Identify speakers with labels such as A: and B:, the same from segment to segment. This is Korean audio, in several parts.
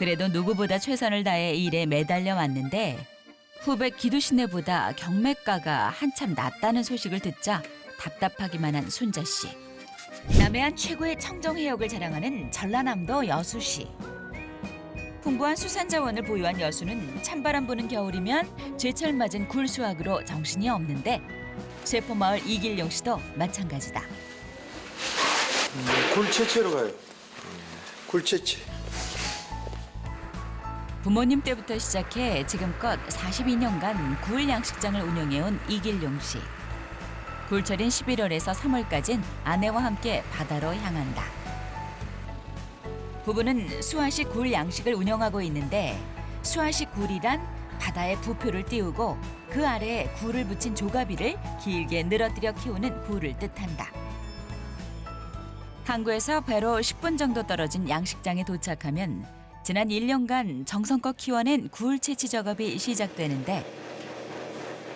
A: 그래도 누구보다 최선을 다해 일에 매달려 왔는데 후배 기두씨네보다 경매가가 한참 낮다는 소식을 듣자 답답하기만 한 순자 씨. 남해안 최고의 청정 해역을 자랑하는 전라남도 여수시. 풍부한 수산 자원을 보유한 여수는 찬바람 부는 겨울이면 제철 맞은 굴 수확으로 정신이 없는데 쇠포마을 이길용 씨도 마찬가지다.
B: 굴 채취로 가요. 굴 채취.
A: 부모님 때부터 시작해 지금껏 42년간 굴 양식장을 운영해온 이길용 씨. 굴철인 11월에서 3월까지는 아내와 함께 바다로 향한다. 부부는 수아식 굴 양식을 운영하고 있는데 수아식 굴이란 바다에 부표를 띄우고 그 아래에 굴을 붙인 조가비를 길게 늘어뜨려 키우는 굴을 뜻한다. 항구에서 배로 10분 정도 떨어진 양식장에 도착하면 지난 1년간 정성껏 키워낸 굴 채취 작업이 시작되는데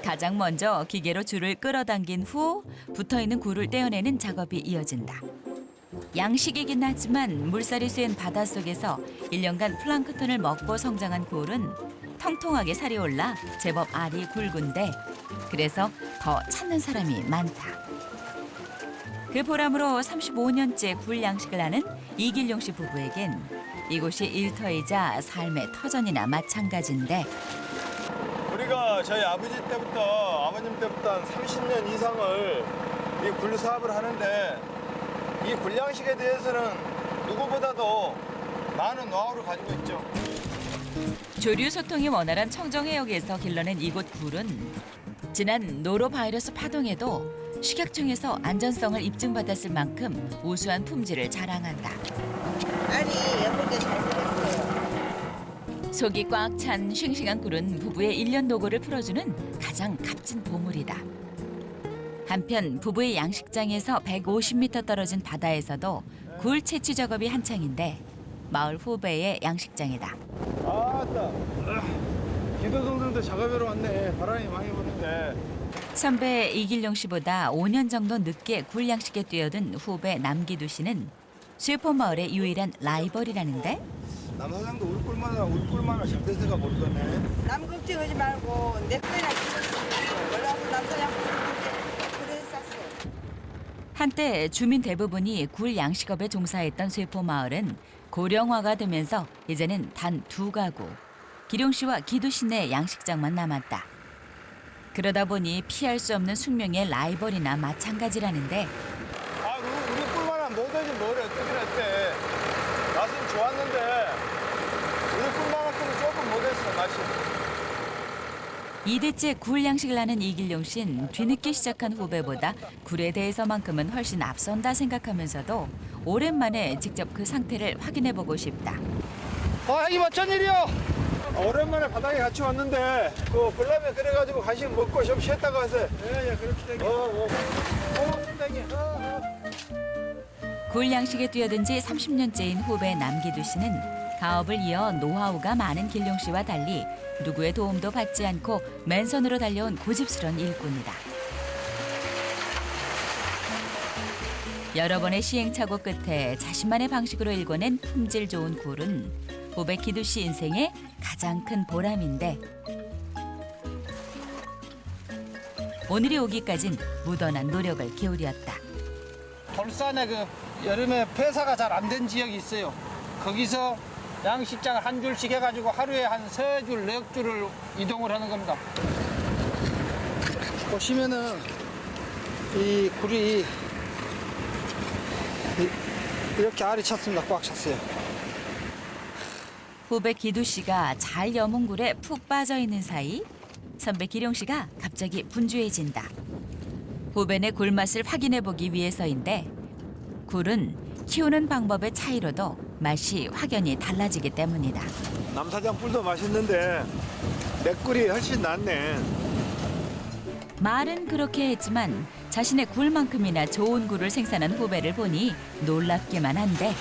A: 가장 먼저 기계로 줄을 끌어당긴 후 붙어있는 굴을 떼어내는 작업이 이어진다. 양식이긴 하지만 물살이 센 바닷속에서 1년간 플랑크톤을 먹고 성장한 굴은 통통하게 살이 올라 제법 알이 굵은데 그래서 더 찾는 사람이 많다. 그 보람으로 35년째 굴 양식을 하는 이길용 씨 부부에겐 이곳이 일터이자 삶의 터전이나 마찬가지인데
B: 우리가 저희 아버님 때부터 한 30년 이상을 이 굴 사업을 하는데 이 굴양식에 대해서는 누구보다도 많은 노하우를 가지고 있죠.
A: 조류 소통이 원활한 청정해역에서 길러낸 이곳 굴은 지난 노로바이러스 파동에도 식약청에서 안전성을 입증받았을 만큼 우수한 품질을 자랑한다.
C: 아니 예쁘게 잘생겼어요.
A: 속이 꽉 찬 싱싱한 굴은 부부의 1년 노고를 풀어주는 가장 값진 보물이다. 한편 부부의 양식장에서 150m 떨어진 바다에서도 굴 채취 작업이 한창인데 마을 후배의 양식장이다.
B: 아따, 기도 동생도 작업하러 왔네. 바람이 많이 부는데.
A: 선배 이길용 씨보다 5년 정도 늦게 굴 양식에 뛰어든 후배 남기두 씨는 쇠포마을의 유일한 라이벌이라는데
B: 남 사장도 우리 꿀마나 잘 돼서가 모르겠네.
C: 남 걱정하지 말고 내 거나 찍어주고 원래하고 남자랑 그래 쌌어.
A: 한때 주민 대부분이 굴 양식업에 종사했던 쇠포마을은 고령화가 되면서 이제는 단 2가구, 기룡 씨와 기두 씨네 양식장만 남았다. 그러다 보니 피할 수 없는 숙명의 라이벌이나 마찬가지라는데
B: 아, 우리 꿀마나 못하긴 뭐래. 어떻게 했대. 맛은 좋았는데 우리 꿀만큼은 조금 못했어, 맛이.
A: 2대째 굴 양식을 하는 이길용 씨는 뒤늦게 시작한 후배보다 굴에 대해서만큼은 훨씬 앞선다 생각하면서도 오랜만에 직접 그 상태를 확인해보고 싶다.
B: 형님 어쩐 일이요? 오랜만에 바닥에 같이 왔는데 그 볼라면 그래가지고 간식 먹고 좀 쉬었다가 왔어요. 예, 그렇게 되게. 고맙습니다, 형님.
A: 굴 양식에 뛰어든 지 30년째인 후배 남기두 씨는 가업을 이어 노하우가 많은 길용 씨와 달리 누구의 도움도 받지 않고 맨손으로 달려온 고집스러운 일꾼이다. 여러 번의 시행착오 끝에 자신만의 방식으로 일궈낸 품질 좋은 굴은 후배 기두 씨 인생의 가장 큰 보람인데 오늘이 오기까진 무던한 노력을 기울였다.
D: 돌산에 그 여름에 폐사가 잘 안 된 지역이 있어요. 거기서 양식장을 한 줄씩 해가지고 하루에 한 3줄, 4줄을 이동을 하는 겁니다. 보시면은 이 굴이 이렇게 알이 찼습니다. 꽉 찼어요.
A: 후배 기두 씨가 잘 여문 굴에 푹 빠져 있는 사이 선배 기룡 씨가 갑자기 분주해진다. 후배네 굴 맛을 확인해 보기 위해서인데 굴은 키우는 방법의 차이로도 맛이 확연히 달라지기 때문이다.
B: 남사장 꿀도 맛있는데 내 꿀이 훨씬 낫네.
A: 말은 그렇게 했지만 자신의 굴만큼이나 좋은 굴을 생산한 후배를 보니 놀랍기만 한데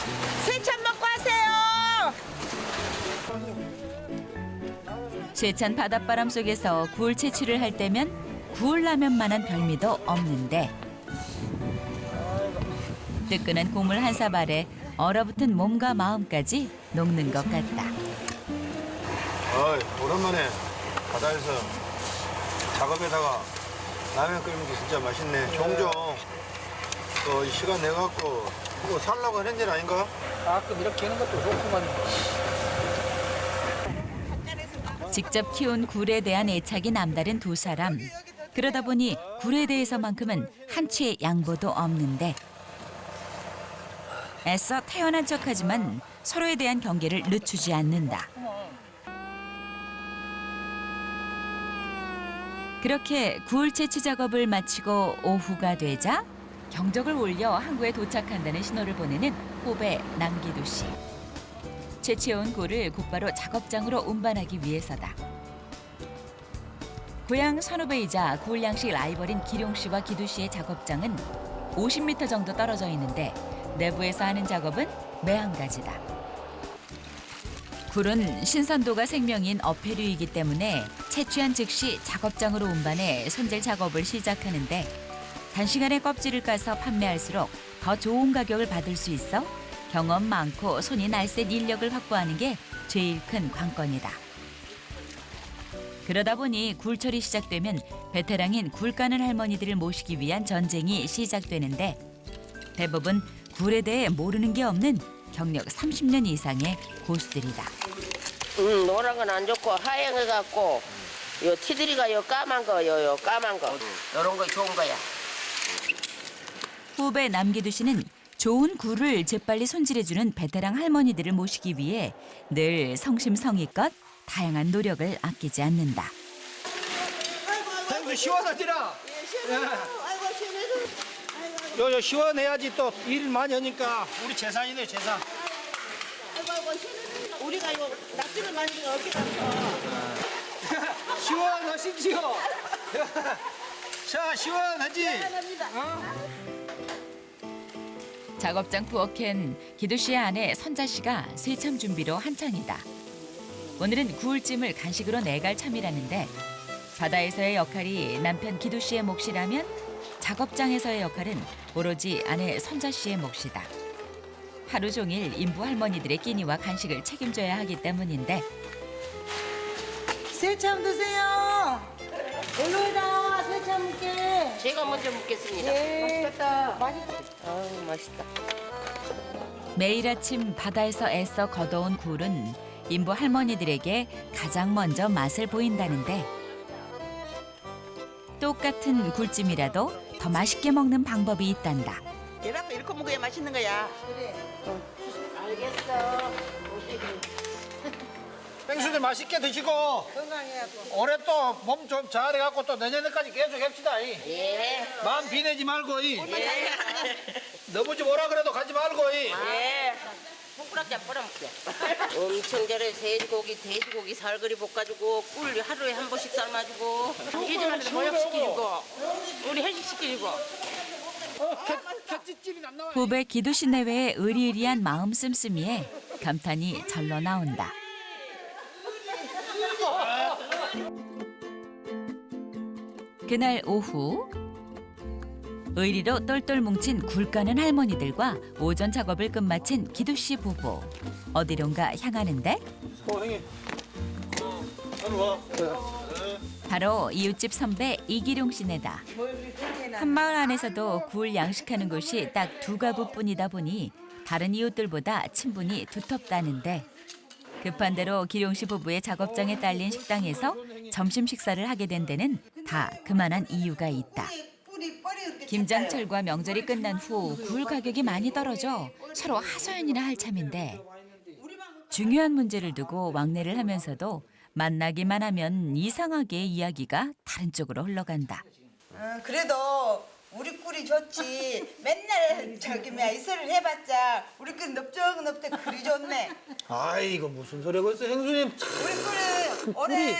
C: 세찬 먹고 하세요.
A: 쇠찬 바닷바람 속에서 굴 채취를 할 때면 굴라면만한 별미도 없는데 뜨끈한 국물 한 사발에 얼어붙은 몸과 마음까지 녹는 것 같다.
B: 오랜만에 바다에서 작업에다가 라면 끓이는 게 진짜 맛있네. 종종 이 시간 내갖고 이거 살라고 하는 일 아닌가?
D: 가끔 이렇게 하는 것도 좋구만.
A: 직접 키운 굴에 대한 애착이 남다른 두 사람. 그러다 보니 굴에 대해서만큼은 한치의 양보도 없는데 애써 태연한 척하지만 서로에 대한 경계를 늦추지 않는다. 그렇게 굴 채취 작업을 마치고 오후가 되자 경적을 올려 항구에 도착한다는 신호를 보내는 후배 남기두 씨. 채취해온 굴을 곧바로 작업장으로 운반하기 위해서다. 고향 선후배이자 굴 양식 라이벌인 기룡 씨와 기두 씨의 작업장은 50m 정도 떨어져 있는데 내부에서 하는 작업은 매한가지다. 굴은 신선도가 생명인 어패류이기 때문에 채취한 즉시 작업장으로 운반해 손질 작업을 시작하는데 단시간에 껍질을 까서 판매할수록 더 좋은 가격을 받을 수 있어 경험 많고 손이 날쌘 인력을 확보하는 게 제일 큰 관건이다. 그러다 보니 굴철이 시작되면 베테랑인 굴 까는 할머니들을 모시기 위한 전쟁이 시작되는데 대부분 굴에 대해 모르는 게 없는 경력 30년 이상의 고수들이다.
E: 노란 건 안 좋고 하얘갖고 요 티들이가 요 까만 거 요 까만 거 요런 거 좋은 거야.
A: 후배 남기두 씨는 좋은 굴을 재빨리 손질해주는 베테랑 할머니들을 모시기 위해 늘 성심성의껏 다양한 노력을 아끼지 않는다.
D: 행수 시원하지라.
C: 아이고 시원해서.
D: 요 시원해야지 또 일 많이 하니까 우리 재산이네 재산.
C: 아이고 시원해. 우리가 이거 낙지를 만든 거 어떻게
D: 시원하시지요? 자 시원하지?
A: 작업장 부엌엔 기두 씨의 아내 선자 씨가 세참 준비로 한창이다. 오늘은 구울찜을 간식으로 내갈 참이라는데 바다에서의 역할이 남편 기두 씨의 몫이라면 작업장에서의 역할은 오로지 아내 선자 씨의 몫이다. 하루 종일 인부 할머니들의 끼니와 간식을 책임져야 하기 때문인데
C: 새참 드세요. 일로이다 새참 먹게.
E: 제가 먼저 묻겠습니다.
C: 맛있겠다. 맛있다.
E: 아우 맛있다.
A: 매일 아침 바다에서 애써 걷어온 굴은 인부 할머니들에게 가장 먼저 맛을 보인다는데 똑같은 굴찜이라도 더 맛있게 먹는 방법이 있단다.
C: 이렇게 이렇게 먹어야 맛있는 거야. 그래.
E: 알겠어.
D: 행수들 맛있게 드시고
C: 건강해갖고.
D: 올해 또 몸 좀 잘해갖고 또 내년에까지 계속 합시다.
E: 예.
D: 마음 비내지 말고
E: 예.
D: 너무 좀 오라 그래도 가지 말고
E: 예. 손가락자 빨아먹게. 엄청 잘해. 돼지고기 살그리 볶아주고 꿀 하루에 한 번씩 삶아주고 이제만 모욕시켜주고 우리 회식시켜주고.
D: 팥집이 안 나와.
A: 후배 기두 씨 내외의 의리의리한 마음 씀씀이에 감탄이 절로 나온다. 그날 오후 의리로 똘똘 뭉친 굴 까는 할머니들과 오전 작업을 끝마친 기두 씨 부부. 어디론가 향하는데
B: 형님. 와.
A: 바로 이웃집 선배 이기룡 씨네다. 한마을 안에서도 굴 양식하는 곳이 딱 두 가구뿐이다 보니 다른 이웃들보다 친분이 두텁다는데 급한 대로 기룡 씨 부부의 작업장에 딸린 식당에서 점심 식사를 하게 된 데는 다 그만한 이유가 있다. 김장철과 명절이 끝난 후 굴 가격이 많이 떨어져 서로 하소연이나 할 참인데 중요한 문제를 두고 왕래를 하면서도 만나기만 하면 이상하게 이야기가 다른 쪽으로 흘러간다.
C: 그래도 우리 꿀이 좋지. 맨날 저기 뭐야 이설을 해봤자 우리 꿀 넓적넓적 그리 좋네.
D: 아이고 무슨 소리고 있어 행수님.
C: 우리 꿀은 올해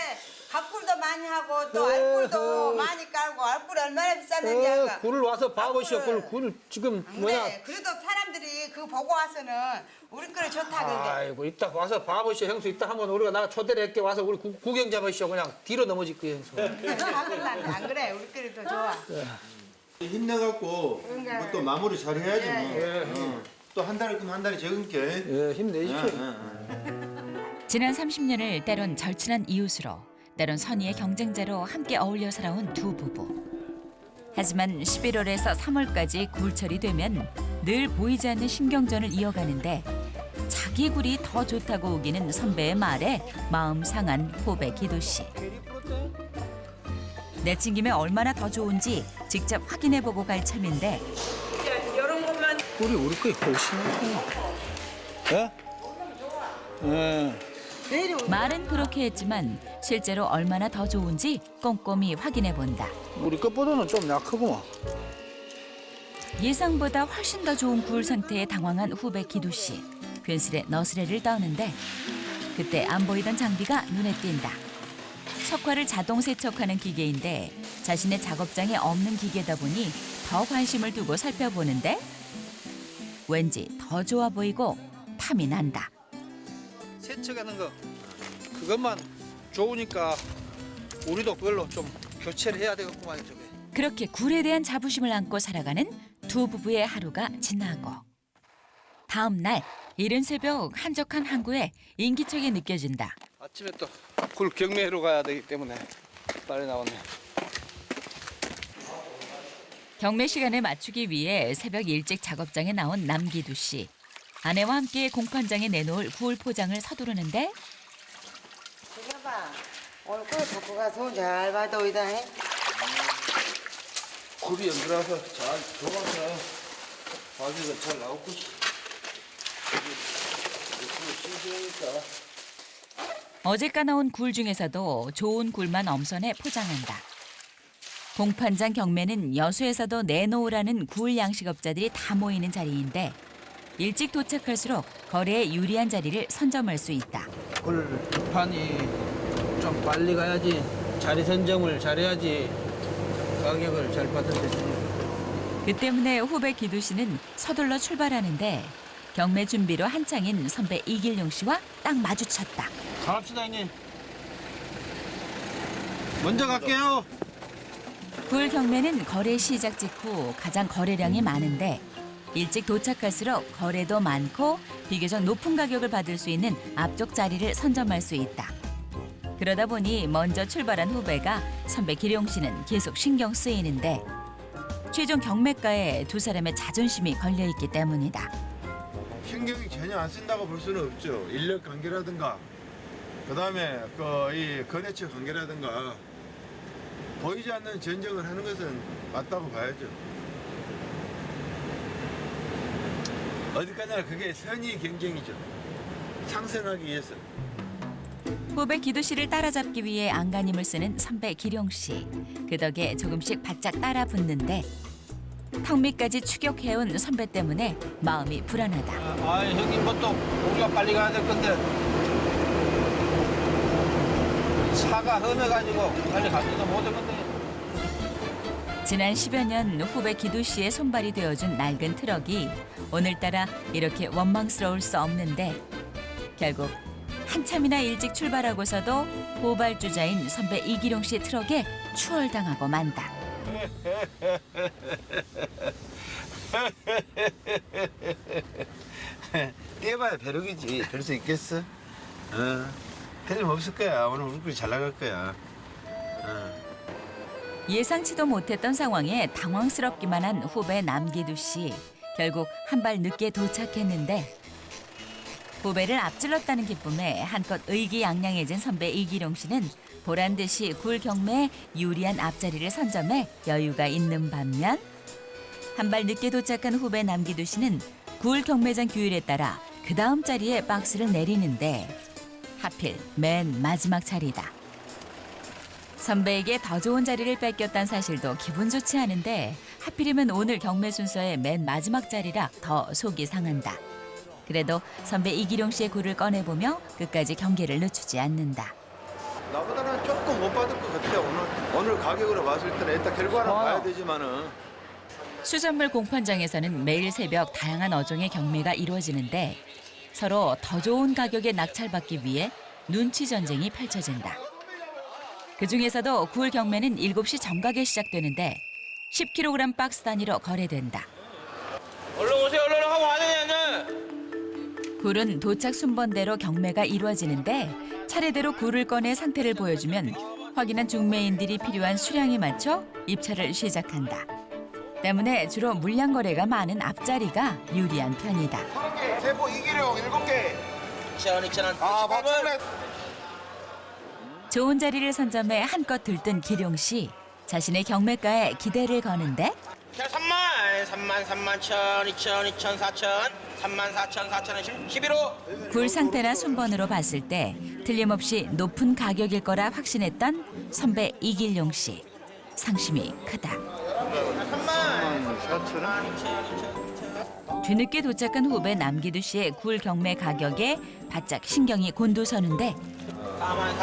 C: 갓꿀도 많이 하고 또 알꿀도 많이 깔고 알꿀 얼마나 비쌌는지 알까?
D: 굴을 와서 봐보시오.
C: 알꿀.
D: 굴 지금 뭐냐.
C: 네, 그래도 사람들이 그거 보고 와서는 우리 꿀이 좋다 그래.
D: 아이고 이따 와서 봐보시오. 행수 이따 한번 우리가 나가 초대를 할게 와서 우리 구경 잡으시오. 그냥 뒤로 넘어질 거예요 행수.
C: 안 그래 우리 꿀이 더 좋아.
B: 힘내갖고 또 마무리 잘 해야지 뭐. 또 한 달에 그럼 한 달에 적은게.
D: 예 힘내십시오.
A: 지난 30년을 때론 절친한 이웃으로 때론 선의의 경쟁자로 함께 어울려 살아온 두 부부. 하지만 11월에서 3월까지 굴철이 되면 늘 보이지 않는 신경전을 이어가는데 자기 굴이 더 좋다고 우기는 선배의 말에 마음 상한 후배 기도 씨. 내친김에 얼마나 더 좋은지 직접 확인해보고 갈 참인데
D: 꿀이 우리 거에 훨씬 많구나. 예? 예.
A: 말은 그렇게 했지만 실제로 얼마나 더 좋은지 꼼꼼히 확인해본다.
D: 우리 것보다는 좀 약하구만.
A: 예상보다 훨씬 더 좋은 굴 상태에 당황한 후배 기두 씨. 괜스레 너스레를 떠는데 그때 안 보이던 장비가 눈에 띈다. 석화를 자동 세척하는 기계인데 자신의 작업장에 없는 기계다 보니 더 관심을 두고 살펴보는데 왠지 더 좋아 보이고 탐이 난다.
D: 세척하는 거 그것만 좋으니까 우리도 그걸로 좀 교체를 해야 되겠구만 저게.
A: 그렇게 굴에 대한 자부심을 안고 살아가는 두 부부의 하루가 지나고 다음 날 이른 새벽 한적한 항구에 인기척이 느껴진다.
D: 아침에 또 굴 경매로 가야 되기 때문에 빨리 나왔네.
A: 경매 시간에 맞추기 위해 새벽 일찍 작업장에 나온 남기두 씨. 아내와 함께 공판장에 내놓을 굴 포장을 서두르는데
C: 봐봐. 오늘 꿀 갖고 가서 손 잘 받아오이다 해.
B: 굴이 연결해서 잘 좋아서 바지가 잘 나오고 싱싱하니까.
A: 어제 까나온 굴 중에서도 좋은 굴만 엄선해 포장한다. 공판장 경매는 여수에서도 내놓으라는 굴 양식업자들이 다 모이는 자리인데 일찍 도착할수록 거래에 유리한 자리를 선점할 수 있다.
D: 굴 판이 좀 빨리 가야지 자리 선정을 잘해야지 가격을 잘 받을 수 있습니다.
A: 그 때문에 후배 기두 씨는 서둘러 출발하는데 경매 준비로 한창인 선배 이길용 씨와 딱 마주쳤다.
D: 갑시다 형님. 먼저 갈게요.
A: 굴 경매는 거래 시작 직후 가장 거래량이 많은데 일찍 도착할수록 거래도 많고 비교적 높은 가격을 받을 수 있는 앞쪽 자리를 선점할 수 있다. 그러다 보니 먼저 출발한 후배가 선배 기룡 씨는 계속 신경 쓰이는데 최종 경매가에 두 사람의 자존심이 걸려있기 때문이다.
B: 신경이 전혀 안 쓴다고 볼 수는 없죠. 인력 관계라든가 그다음에 이 거래처 관계라든가 보이지 않는 전쟁을 하는 것은 맞다고 봐야죠. 어디까지나 그게 선의 경쟁이죠. 상생하기 위해서.
A: 후배 기두 씨를 따라잡기 위해 안간힘을 쓰는 선배 기룡 씨. 그 덕에 조금씩 바짝 따라 붙는데 턱 밑까지 추격해온 선배 때문에 마음이 불안하다.
D: 아 형님 뭐또 우리가 빨리 가야 될 건데 차가 험해가지고 빨리 가지도 못할 건데.
A: 지난 10여 년 후배 기두 씨의 손발이 되어준 낡은 트럭이 오늘따라 이렇게 원망스러울 수 없는데 결국 한참이나 일찍 출발하고서도 고발주자인 선배 이기룡 씨 트럭에 추월당하고 만다.
B: 떼봐야 벼룩이지. 별 수 있겠어? 틀림없을 거야. 오늘 우리 잘 나갈 거야.
A: 예상치도 못했던 상황에 당황스럽기만 한 후배 남기두 씨. 결국 한 발 늦게 도착했는데 후배를 앞질렀다는 기쁨에 한껏 의기양양해진 선배 이기룡 씨는 보란 듯이 굴 경매에 유리한 앞자리를 선점해 여유가 있는 반면 한 발 늦게 도착한 후배 남기두 씨는 굴 경매장 규율에 따라 그 다음 자리에 박스를 내리는데 하필 맨 마지막 자리다. 선배에게 더 좋은 자리를 뺏겼다는 사실도 기분 좋지 않은데 하필이면 오늘 경매 순서의 맨 마지막 자리라 더 속이 상한다. 그래도 선배 이기룡 씨의 굴을 꺼내보며 끝까지 경계를 늦추지 않는다.
B: 나보다는 조금 못 받을 것 같아요. 오늘 가격으로 봤을 때는 일단 결과는 봐야 되지만은.
A: 수산물 공판장에서는 매일 새벽 다양한 어종의 경매가 이루어지는데 서로 더 좋은 가격에 낙찰받기 위해 눈치 전쟁이 펼쳐진다. 그중에서도 굴 경매는 7시 정각에 시작되는데 10kg 박스 단위로 거래된다.
F: 얼른 오세요, 얼른 하고 안 해, 얘는.
A: 굴은 도착 순번대로 경매가 이루어지는데 차례대로 굴을 꺼내 상태를 보여주면 확인한 중매인들이 필요한 수량에 맞춰 입찰을 시작한다. 때문에 주로 물량 거래가 많은 앞자리가 유리한 편이다.
B: 세포 2기령 7개.
E: 2,000원, 2,000원.
B: 아, 맞춤네.
A: 좋은 자리를 선점해 한껏 들뜬 기룡 씨. 자신의 경매가에 기대를 거는데
E: 자, 3만, 1,000, 2,000, 2,000, 4,000, 3만 4천, 4,000원, 11호.
A: 굴 상태나 순번으로 봤을 때 틀림없이 높은 가격일 거라 확신했던 선배 이길용 씨. 상심이 크다.
E: 3만 4,000원.
A: 뒤늦게 도착한 후배 남기두 씨의 굴 경매 가격에 바짝 신경이 곤두서는데
E: 4만,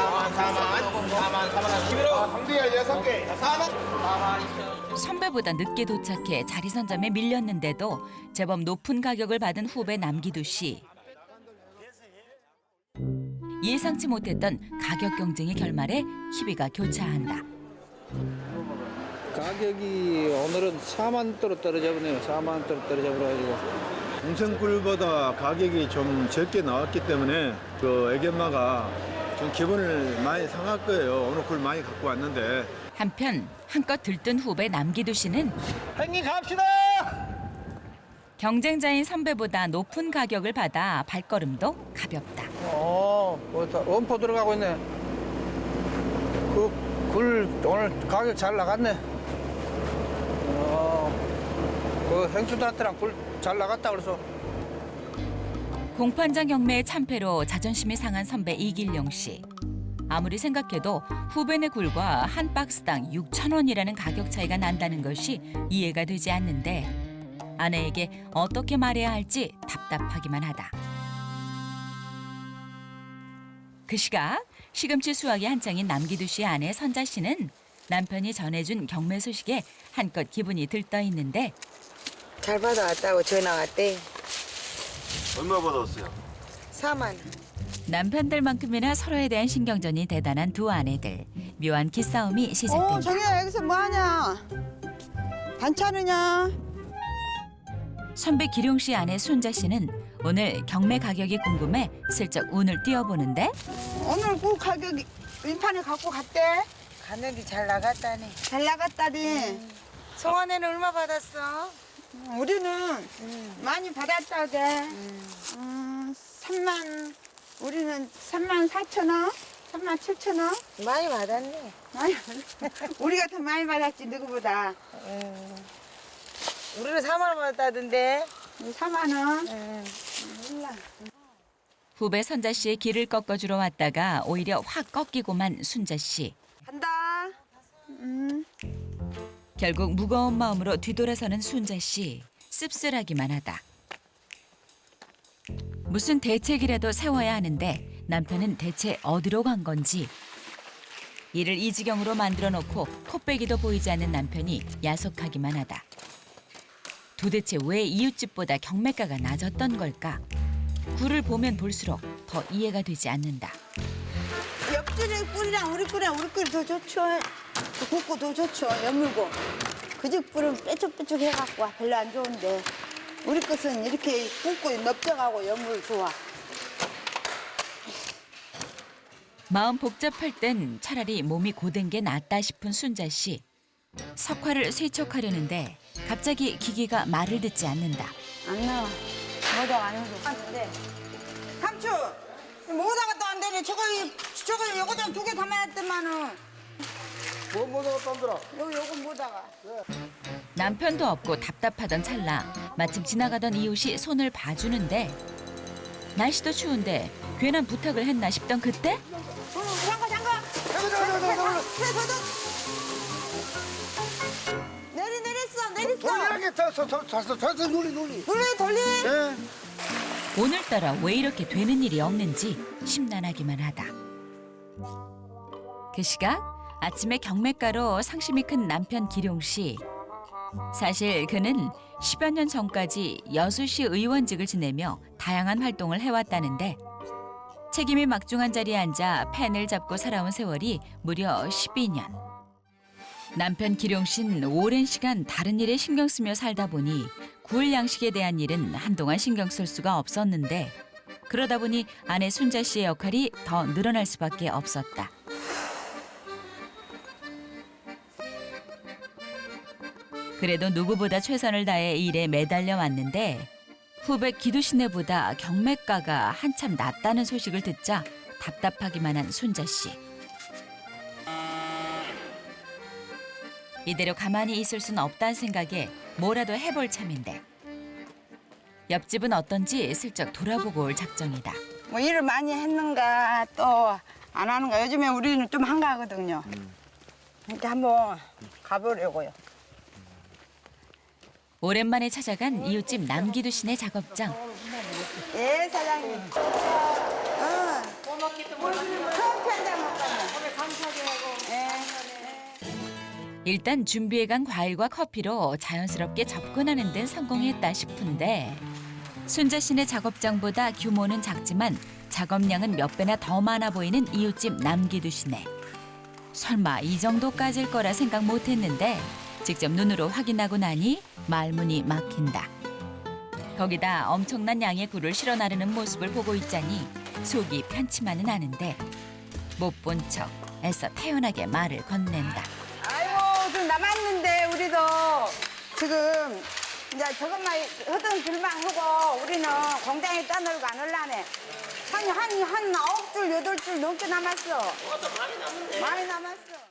E: 11호.
B: 상비야 6개.
E: 4만 2,000원.
A: 선배보다 늦게 도착해 자리 선점에 밀렸는데도 제법 높은 가격을 받은 후배 남기두 씨. 예상치 못했던 가격 경쟁의 결말에 희비가 교차한다.
D: 가격이 오늘은 4만 원대로 떨어져버네요. 4만 원대로 떨어져버려가지고.
B: 동생꿀보다 가격이 좀 적게 나왔기 때문에 그 애견마가 좀 기분을 많이 상할 거예요. 오늘 굴 많이 갖고 왔는데.
A: 한편 한껏 들뜬 후배 남기두 씨는
D: 형님 갑시다.
A: 경쟁자인 선배보다 높은 가격을 받아 발걸음도 가볍다.
D: 원포 들어가고 있네. 굴 오늘 가격 잘 나갔네. 그 행주들한테랑 굴 잘 나갔다 그래서.
A: 공판장 경매의 참패로 자존심이 상한 선배 이길용 씨. 아무리 생각해도 후배네 굴과 한 박스당 6,000원이라는 가격 차이가 난다는 것이 이해가 되지 않는데 아내에게 어떻게 말해야 할지 답답하기만 하다. 그 시각 시금치 수확이 한창인 남기두 씨의 아내 선자 씨는 남편이 전해준 경매 소식에 한껏 기분이 들떠 있는데
C: 잘 받아왔다고 전화 왔대.
B: 얼마 받았어요?
C: 4만 원.
A: 남편들만큼이나 서로에 대한 신경전이 대단한 두 아내들. 묘한 기싸움이 시작된다.
C: 정희야 여기서 뭐하냐? 반찬이냐?
A: 선배 기룡 씨 아내 순자 씨는 오늘 경매 가격이 궁금해 슬쩍 운을 띄워보는데
C: 오늘 그 가격이 일판에 갖고 갔대. 가격이 잘 나갔다네. 잘 나갔다니.
F: 성환이는 얼마 받았어?
C: 우리는 많이 받았다게. 3만 4천 원, 3만 7천 원.
F: 많이 받았네.
C: 많이 우리가 더 많이 받았지 누구보다.
F: 우리는 4만 원 받았다던데.
C: 4만 원. 몰라.
A: 후배 선자 씨의 길을 꺾어주러 왔다가 오히려 확 꺾이고만 순자 씨.
C: 간다.
A: 결국 무거운 마음으로 뒤돌아서는 순자 씨. 씁쓸하기만 하다. 무슨 대책이라도 세워야 하는데 남편은 대체 어디로 간 건지. 이를 이 지경으로 만들어 놓고 코빼기도 보이지 않는 남편이 야속하기만 하다. 도대체 왜 이웃집보다 경매가가 낮았던 걸까? 굴을 보면 볼수록 더 이해가 되지 않는다.
C: 옆집의 꿀이랑 우리 꿀이랑 우리 꿀이 더 좋죠. 굵고 더 좋죠. 여물고. 그 집 꿀은 빼쭉빼쭉 해갖고 별로 안 좋은데 우리 것은 이렇게 굵고 넓적하고 여물 좋아.
A: 마음 복잡할 땐 차라리 몸이 고된 게 낫다 싶은 순자 씨. 석화를 세척하려는데 갑자기 기계가 말을 듣지 않는다.
C: 안 나와. 뭐다가 안 오고. 네. 삼촌, 뭐다가 또 안 되네. 저거 요거 좀 2개 담아놨더만은.
B: 뭐다가 딴더라?
C: 요거 뭐다가.
A: 남편도 없고 답답하던 찰나 마침 지나가던 이웃이 손을 봐주는데 날씨도 추운데 괜한 부탁을 했나 싶던 그때
C: 잠깐. 내렸어.
B: 더 놀리.
C: 돌리.
B: 네.
A: 오늘따라 왜 이렇게 되는 일이 없는지 심란하기만 하다. 그 시각 아침에 경매가로 상심이 큰 남편 기룡 씨. 사실 그는 10여 년 전까지 여수시 의원직을 지내며 다양한 활동을 해왔다는데 책임이 막중한 자리에 앉아 펜을 잡고 살아온 세월이 무려 12년. 남편 기룡 씨는 오랜 시간 다른 일에 신경 쓰며 살다 보니 굴 양식에 대한 일은 한동안 신경 쓸 수가 없었는데 그러다 보니 아내 순자 씨의 역할이 더 늘어날 수밖에 없었다. 그래도 누구보다 최선을 다해 일에 매달려 왔는데 후배 기두씨네보다 경매가가 한참 낮다는 소식을 듣자 답답하기만 한 순자 씨. 이대로 가만히 있을 수는 없다는 생각에 뭐라도 해볼 참인데 옆집은 어떤지 슬쩍 돌아보고 올 작정이다.
C: 뭐 일을 많이 했는가 또 안 하는가. 요즘에 우리는 좀 한가하거든요. 이렇게 한번 가보려고요.
A: 오랜만에 찾아간 이웃집 남기두 씨네 작업장.
C: 예, 사장님. 커피 한잔 먹거든요.
A: 일단 준비해간 과일과 커피로 자연스럽게 접근하는 데는 성공했다 싶은데 순자 씨네 작업장보다 규모는 작지만 작업량은 몇 배나 더 많아 보이는 이웃집 남기두 씨네. 설마 이 정도까지일 거라 생각 못했는데 직접 눈으로 확인하고 나니 말문이 막힌다. 거기다 엄청난 양의 굴을 실어 나르는 모습을 보고 있자니 속이 편치만은 않은데 못 본 척 애써 태연하게 말을 건넨다.
C: 아이고, 좀 남았는데 우리도 지금 이제 저것만 허든 줄만 하고 우리는 공장에 떠놀고 안 올라네. 한 9줄, 8줄 넘게 남았어. 많이 남았어.